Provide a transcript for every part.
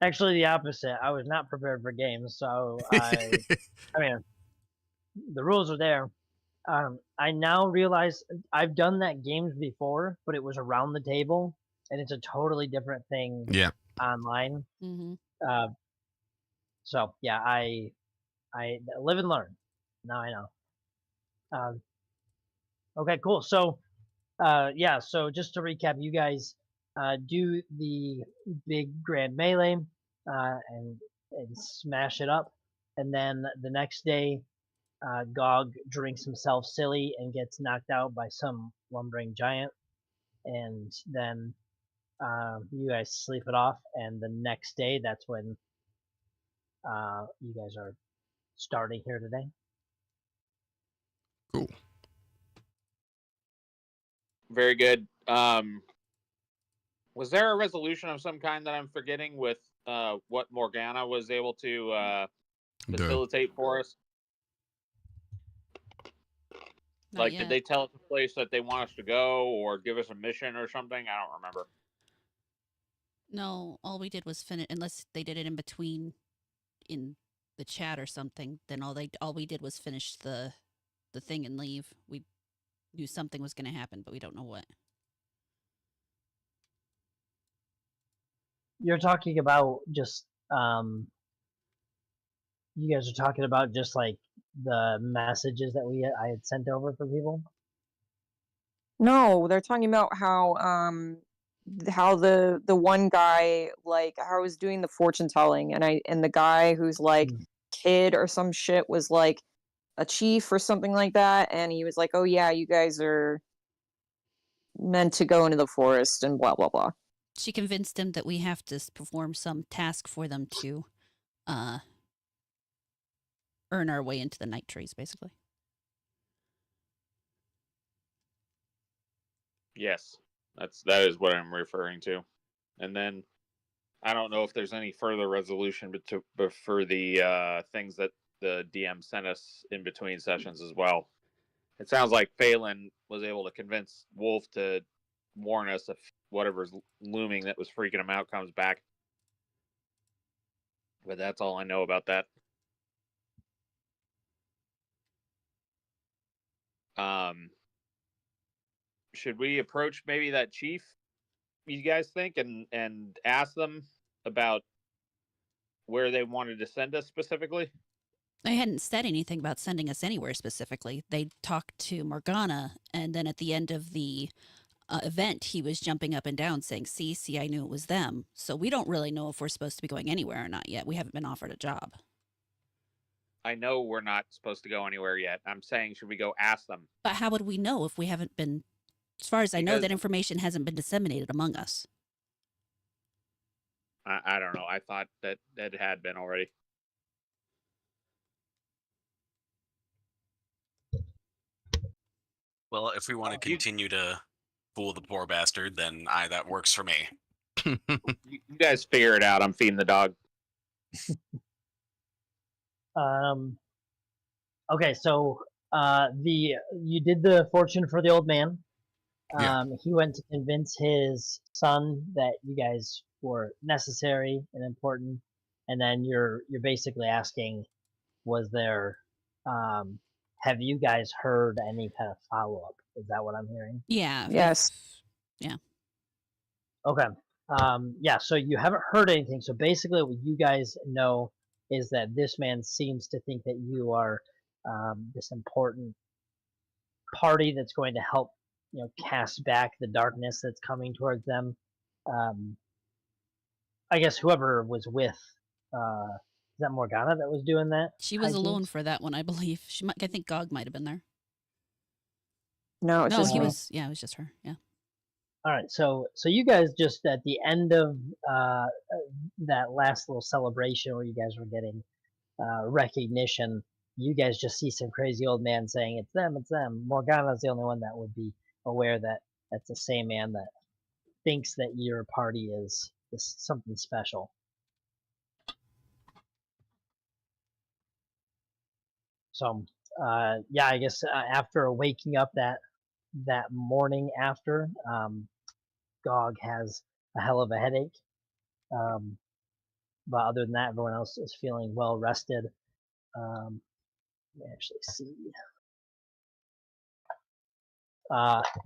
Actually, the opposite. I was not prepared for games, so I mean, the rules are there. I now realize I've done that games before, but it was around the table, and it's a totally different thing Yeah. online. Hmm. Uh, so yeah, I live and learn. Now I know. Um, okay, cool. So yeah, so just to recap, you guys do the big grand melee and smash it up, and then the next day, Gog drinks himself silly and gets knocked out by some lumbering giant, and then you guys sleep it off, and the next day, that's when you guys are starting here today. Cool. Very good. Was there a resolution of some kind that I'm forgetting with what Morgana was able to facilitate for us? Not Like, yet. did they tell us a place that they want us to go or give us a mission or something? I don't remember. No, all we did was finish. Unless they did it in between, in the chat or something. Then all we did was finish the thing and leave. We knew something was going to happen, but we don't know what. You're talking about just you guys are talking about just like the messages that I had sent over for people. No, they're talking about how the one guy, like, how I was doing the fortune telling, and the guy who's like kid or some shit was like a chief or something like that, and he was like, "Oh yeah, you guys are meant to go into the forest and blah blah blah." She convinced him that we have to perform some task for them to earn our way into the night trees, basically. Yes, that is what I'm referring to. And then I don't know if there's any further resolution, but for the things that the DM sent us in between sessions as well. It sounds like Phelan was able to convince Wolf to warn us if whatever's looming that was freaking him out comes back. But that's all I know about that. Should we approach maybe that chief, you guys think, and ask them about where they wanted to send us specifically? They hadn't said anything about sending us anywhere specifically. They talked to Morgana, and then at the end of the event, he was jumping up and down saying, see, I knew it was them. So we don't really know if we're supposed to be going anywhere or not yet. We haven't been offered a job. I know we're not supposed to go anywhere yet. I'm saying, should we go ask them? But how would we know if we haven't been, as far as I know, that information hasn't been disseminated among us? I don't know. I thought that had been already. Well, if we want to continue to fool the poor bastard, then that works for me. You guys figure it out. I'm feeding the dog. Okay, so you did the fortune for the old man. He went to convince his son that you guys were necessary and important, and then you're basically asking, was there have you guys heard any kind of follow up? Is that what I'm hearing? Yeah. Yes. Yeah. Okay. Yeah, so you haven't heard anything. So basically what you guys know is that this man seems to think that you are this important party that's going to help, cast back the darkness that's coming towards them. I guess whoever was with, is that Morgana that was doing that? She was alone for that one, I believe. I think Gog might have been there. No, it's just he me. was. Yeah, it was just her. Yeah. All right, so you guys just at the end of that last little celebration where you guys were getting recognition, you guys just see some crazy old man saying, it's them, it's them. Morgana's the only one that would be aware that that's the same man that thinks that your party is something special. So, yeah, I guess after waking up that morning after, Gog has a hell of a headache, But other than that, everyone else is feeling well rested. Let me actually see.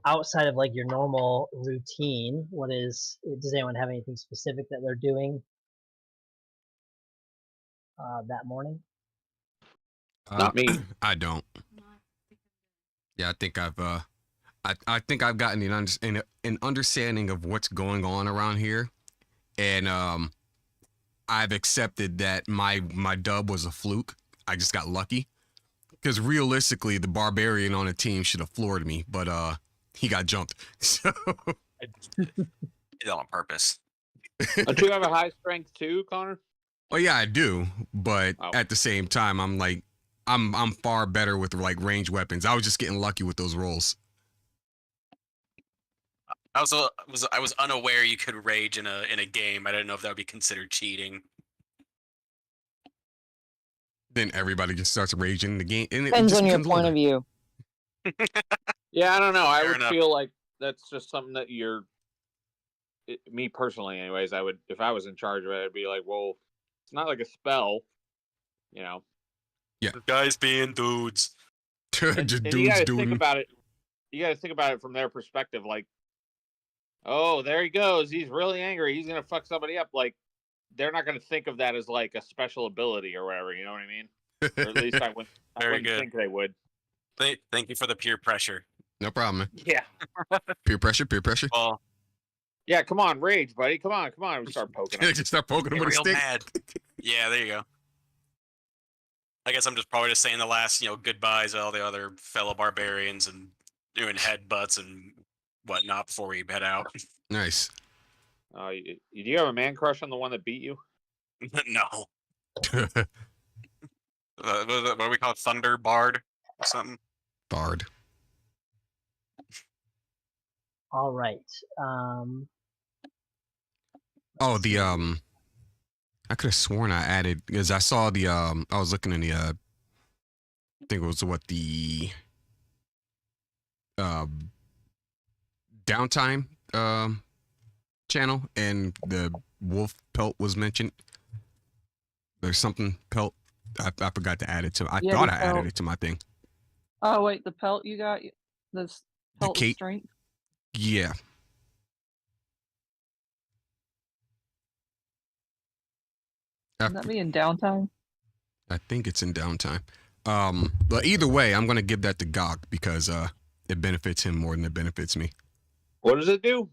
Outside of like your normal routine, does anyone have anything specific that they're doing that morning? Not me. I don't. Yeah, I think I think I've gotten an understanding of what's going on around here, and I've accepted that my dub was a fluke. I just got lucky, because realistically, the barbarian on the team should have floored me, but he got jumped. So Did it on purpose. Don't you have a high strength too, Connor? well, yeah, I do, but Oh. at the same time, I'm like, I'm far better with like ranged weapons. I was just getting lucky with those rolls. I was unaware you could rage in a game. I didn't know if that would be considered cheating. Then everybody just starts raging in the game, and it Depends just on your becomes point longer. of view. Yeah, I don't know. I Fair would enough. feel like that's just something that me personally, anyways. I would, if I was in charge of it, I'd be like, well, it's not like a spell, you know. Guys being dudes. Just And you dudes got to doing. think about it. You got to think about it from their perspective. Like, oh, there he goes. He's really angry. He's gonna fuck somebody up. Like, they're not gonna think of that as like a special ability or whatever. You know what I mean? Or at least I Very wouldn't good. think they would. Thank you for the peer pressure. No problem, man. Yeah. Peer pressure, peer pressure. Well, Yeah. Come on, rage, buddy. Come on. We start poking him. Just start poking him get with a real stick. mad. Yeah, there you go. I guess I'm just probably just saying the last, goodbyes to all the other fellow barbarians and doing headbutts and whatnot before we head out. Nice. Do you have a man crush on the one that beat you? No. What do we call it? Thunder Bard or something? Bard. All right. Oh, I could have sworn I added, because I saw I was looking in the I think it was the downtime channel, and the wolf pelt was mentioned. There's something pelt. I forgot to add it to. I Yeah, thought the I added pelt. it to my thing. Oh wait, the pelt you got, this The pelt of cape. strength. Yeah. Would that be in downtime? I think it's in downtime. But either way, I'm gonna give that to Gog, because it benefits him more than it benefits me. What does it do?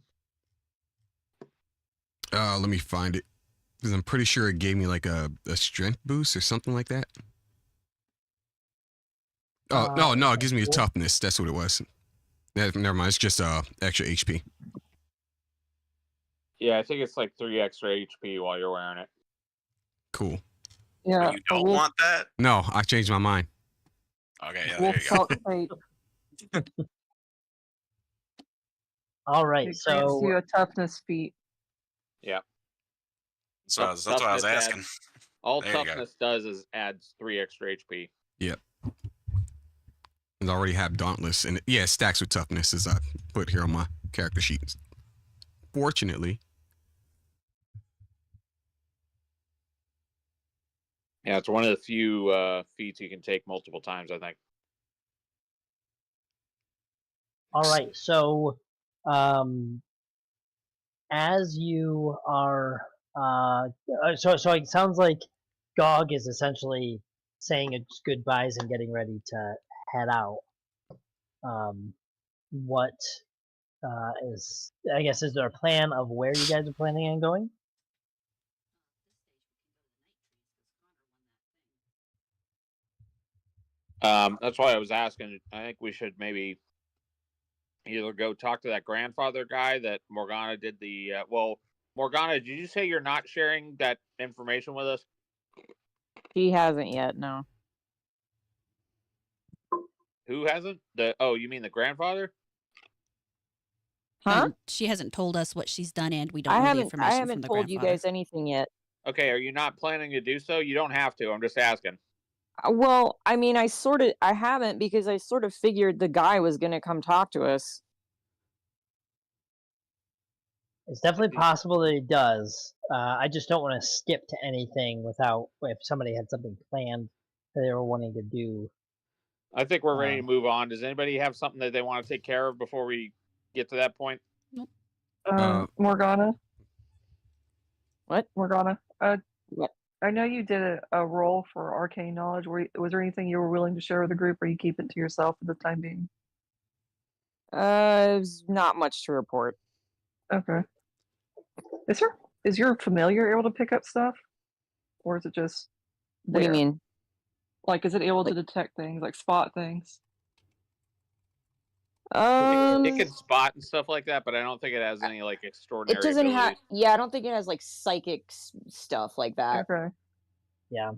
Let me find it, because I'm pretty sure it gave me like a strength boost or something like that. Oh no, it gives me a cool. toughness. That's what it was. Never mind. It's just extra HP. Yeah, I think it's like 3 extra HP while you're wearing it. Cool. Yeah. You a don't wolf, want that? No, I changed my mind. Okay, yeah, wolf there you go. pelt cape. All right. It grants you So a toughness feat. That's what I was Toughness asking. adds- All There you go. toughness does is adds 3 extra HP. And I already have Dauntless, and yeah, it stacks with toughness, as I put here on my character sheet. Fortunately. Yeah, it's one of the few feats you can take multiple times, I think. all right. So as you are so it sounds like Gog is essentially saying its goodbyes and getting ready to head out. What is there a plan of where you guys are planning on going? That's why I was asking. I think we should maybe either go talk to that grandfather guy that Morgana did the. Well, Morgana, did you say you're not sharing that information with us? She hasn't yet. No. Who hasn't? You mean the grandfather? Huh? She hasn't told us what she's done, and we don't I know the haven't. information I from haven't the told you grandfather. guys anything yet. Okay, are you not planning to do so? You don't have to. I'm just asking. Well, I mean, I haven't, because I sort of figured the guy was gonna come talk to us. It's definitely possible that he does. I just don't want to skip to anything without if somebody had something planned that they were wanting to do. I think we're ready to move on. Does anybody have something that they want to take care of before we get to that point? Morgana. What? Morgana. What? I know you did a roll for arcane knowledge. Was there anything you were willing to share with the group, or you keep it to yourself for the time being? There's not much to report. Okay. Is your familiar able to pick up stuff, or is it just What do you there? mean? Like, is it able Like- to detect things, like spot things? It can spot and stuff like that, but I don't think it has any like extraordinary. It doesn't have. abilities. Yeah, I don't think it has like psychic stuff like that. Okay. Yeah.